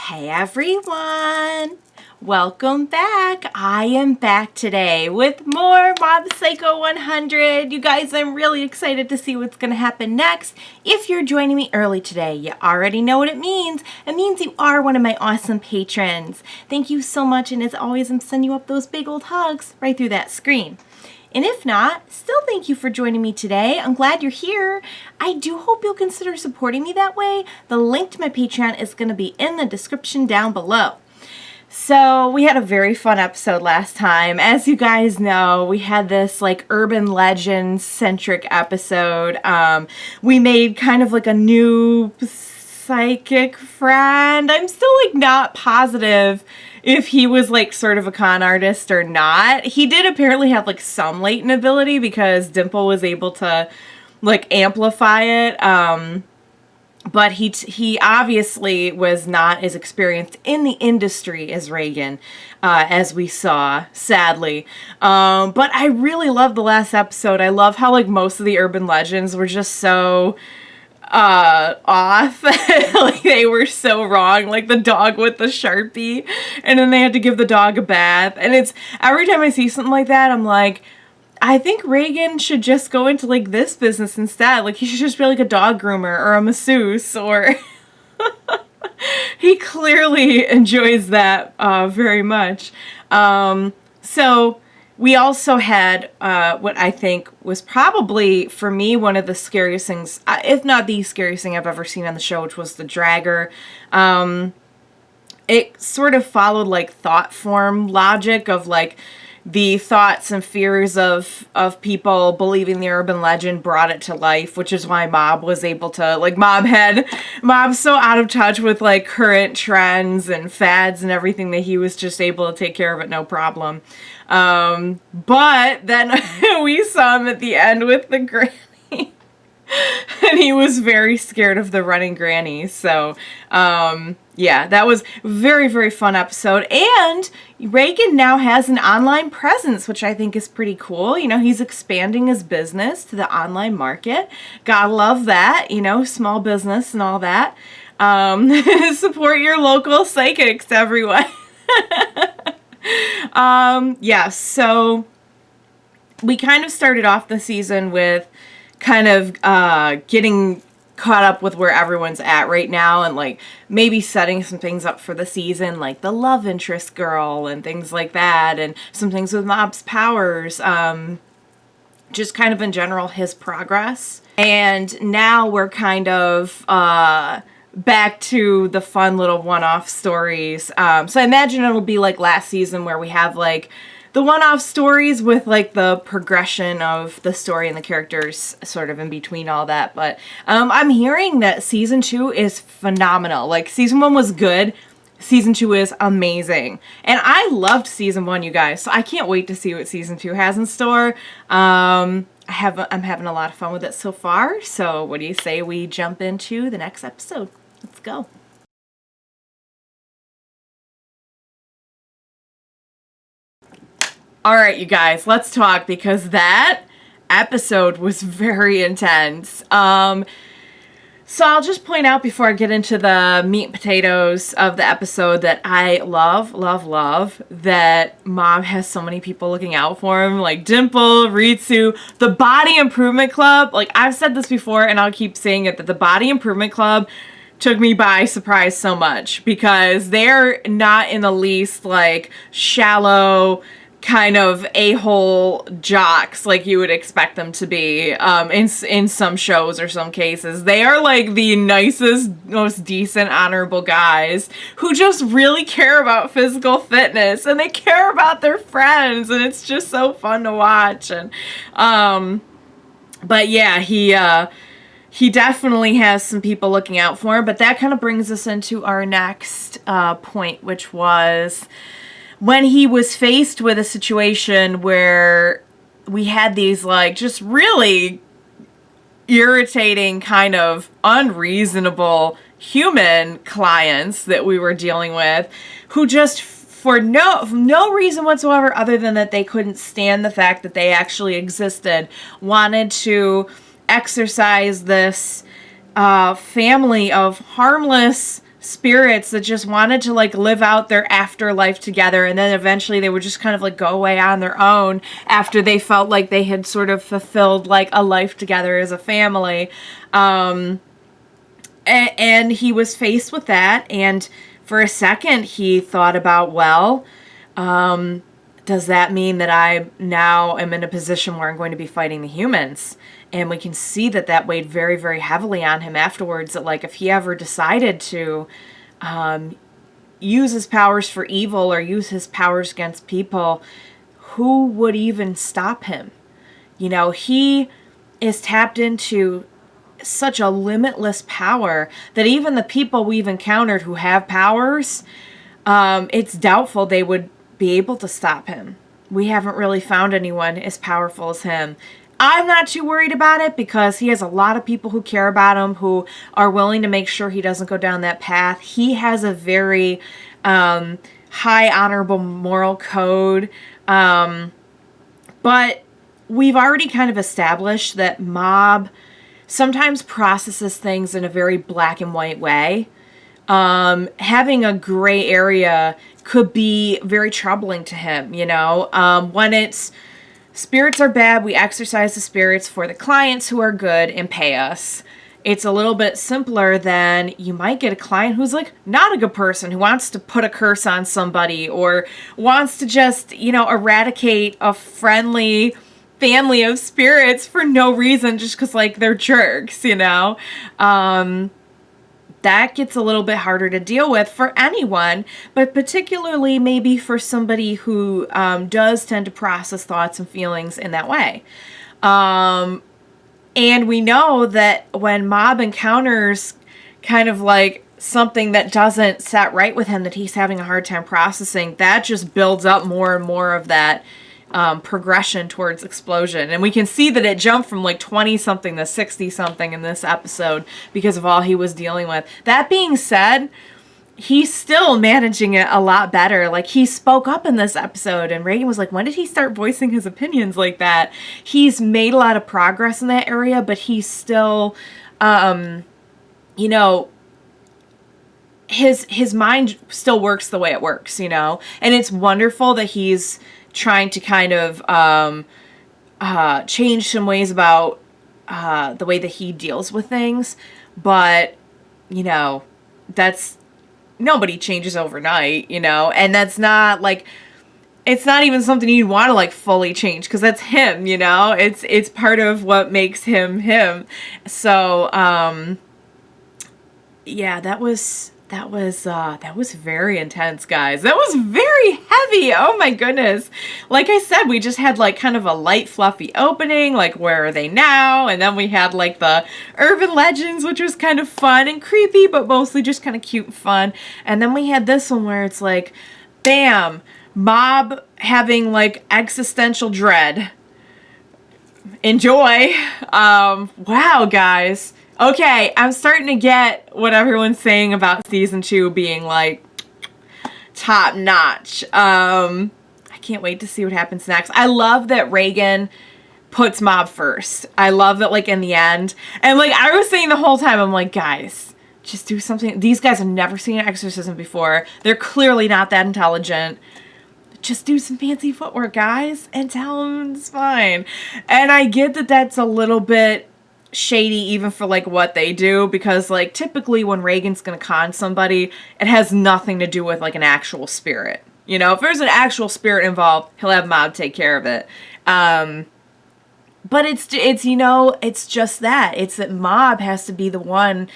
Hey everyone! Welcome back! I am back today with more Mob Psycho 100. You guys, I'm really excited to see what's going to happen next. If you're joining me early today, you already know what it means. It means you are one of my awesome patrons. Thank you so much, and as always, I'm sending you up those big old hugs right through that screen. And if not, still thank you for joining me today. I'm glad you're here. I do hope you'll consider supporting me that way. The link to my Patreon is going to be in the description down below. So we had a very fun episode last time. As you guys know, we had this like urban legend centric episode. We made kind of like a new psychic friend. I'm still like not positive if he was like sort of a con artist or not. He did apparently have like some latent ability because Dimple was able to like amplify it. But he obviously was not as experienced in the industry as Reigen, as we saw, sadly. But I really loved the last episode. I love how like most of the urban legends were just so off. Like they were so wrong, like the dog with the Sharpie, and then they had to give the dog a bath. And it's every time I see something like that, I'm like, I think Reigen should just go into like this business instead. Like he should just be like a dog groomer or a masseuse, or he clearly enjoys that very much. So we also had what I think was probably, for me, one of the scariest things, if not the scariest thing I've ever seen on the show, which was the Dragger. It sort of followed like thought form logic of like the thoughts and fears of people believing the urban legend brought it to life, which is why Mob was able to, like, Mob's so out of touch with, like, current trends and fads and everything that he was just able to take care of it no problem. But then we saw him at the end with the granny. And he was very scared of the running granny. So, yeah, that was a very, very fun episode. And Reigen now has an online presence, which I think is pretty cool. You know, he's expanding his business to the online market. Gotta love that, you know, small business and all that. Support your local psychics, everyone. Yeah, so we kind of started off the season with kind of getting caught up with where everyone's at right now and like maybe setting some things up for the season, like the love interest girl and things like that, and some things with Mob's powers, just kind of in general his progress. And now we're kind of back to the fun little one-off stories. So I imagine it'll be like last season where we have like the one-off stories with like the progression of the story and the characters sort of in between all that. But I'm hearing that season 2 is phenomenal. Like season 1 was good. Season 2 is amazing. And I loved season 1, you guys. So I can't wait to see what season 2 has in store. I'm having a lot of fun with it so far. So what do you say we jump into the next episode? Let's go. All right, you guys, let's talk because that episode was very intense. So I'll just point out before I get into the meat and potatoes of the episode that I love that Mob has so many people looking out for him, like Dimple, Ritsu, the Body Improvement Club. Like I've said this before and I'll keep saying it, that the Body Improvement Club took me by surprise so much because they're not in the least like shallow kind of a-hole jocks like you would expect them to be in some shows or some cases. They are like the nicest, most decent, honorable guys who just really care about physical fitness and they care about their friends, and it's just so fun to watch. And but yeah, he definitely has some people looking out for him. But that kind of brings us into our next point, which was when he was faced with a situation where we had these like just really irritating, kind of unreasonable human clients that we were dealing with who just for no reason whatsoever other than that they couldn't stand the fact that they actually existed, wanted to exorcise this family of harmless spirits that just wanted to like live out their afterlife together, and then eventually they would just kind of like go away on their own after they felt like they had sort of fulfilled like a life together as a family. And he was faced with that, and for a second he thought about, well, does that mean that I now am in a position where I'm going to be fighting the humans? And we can see that that weighed very, very heavily on him afterwards, that like if he ever decided to use his powers for evil or use his powers against people, who would even stop him? You know, he is tapped into such a limitless power that even the people we've encountered who have powers, it's doubtful they would be able to stop him. We haven't really found anyone as powerful as him. I'm not too worried about it because he has a lot of people who care about him, who are willing to make sure he doesn't go down that path. He has a very high honorable moral code. But we've already kind of established that Mob sometimes processes things in a very black and white way. Having a gray area could be very troubling to him, you know, when it's spirits are bad, we exorcise the spirits for the clients who are good and pay us. It's a little bit simpler than you might get a client who's like not a good person, who wants to put a curse on somebody or wants to just, you know, eradicate a friendly family of spirits for no reason, just because like they're jerks, you know. That gets a little bit harder to deal with for anyone, but particularly maybe for somebody who does tend to process thoughts and feelings in that way. And we know that when Mob encounters kind of like something that doesn't set right with him, that he's having a hard time processing, that just builds up more and more of that progression towards explosion. And we can see that it jumped from like 20 something to 60 something in this episode because of all he was dealing with. That being said, he's still managing it a lot better. Like, he spoke up in this episode and Reigen was like, when did he start voicing his opinions like that? He's made a lot of progress in that area, but he's still, you know, his mind still works the way it works, you know? And it's wonderful that he's trying to kind of change some ways about the way that he deals with things. But, you know, that's, nobody changes overnight, you know? And that's not, like, it's not even something you'd want to, like, fully change, because that's him, you know? It's part of what makes him him. So, yeah, that was very intense, guys. That was very heavy. Oh my goodness. Like I said, we just had like kind of a light, fluffy opening, like where are they now? And then we had like the urban legends, which was kind of fun and creepy, but mostly just kind of cute and fun. And then we had this one where it's like, bam, Mob having like existential dread. Enjoy. Wow, guys. Okay, I'm starting to get what everyone's saying about season 2 being like top notch. I can't wait to see what happens next. I love that Reigen puts Mob first. I love that, like, in the end. And like I was saying the whole time, I'm like, guys, just do something. These guys have never seen an exorcism before. They're clearly not that intelligent. Just do some fancy footwork, guys, and tell them it's fine. And I get that that's a little bit shady even for like what they do, because like typically when Reigen's gonna con somebody, it has nothing to do with like an actual spirit. You know, if there's an actual spirit involved, he'll have Mob take care of it. But it's you know, it's just that. It's that Mob has to be the one,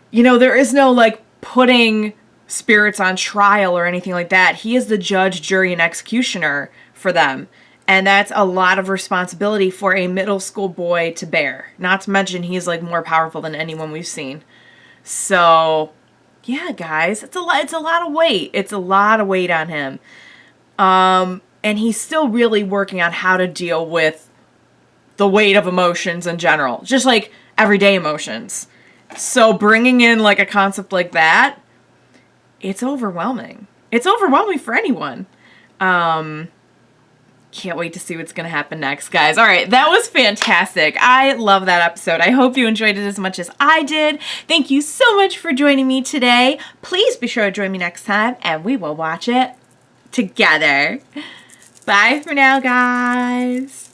you know, there is no like putting spirits on trial or anything like that. He is the judge, jury, and executioner for them. And that's a lot of responsibility for a middle school boy to bear. Not to mention he's like more powerful than anyone we've seen. So, yeah, guys, it's a lot of weight. It's a lot of weight on him. And he's still really working on how to deal with the weight of emotions in general. Just like everyday emotions. So bringing in like a concept like that, it's overwhelming. It's overwhelming for anyone. Can't wait to see what's going to happen next, guys. All right, that was fantastic. I love that episode. I hope you enjoyed it as much as I did. Thank you so much for joining me today. Please be sure to join me next time, and we will watch it together. Bye for now, guys.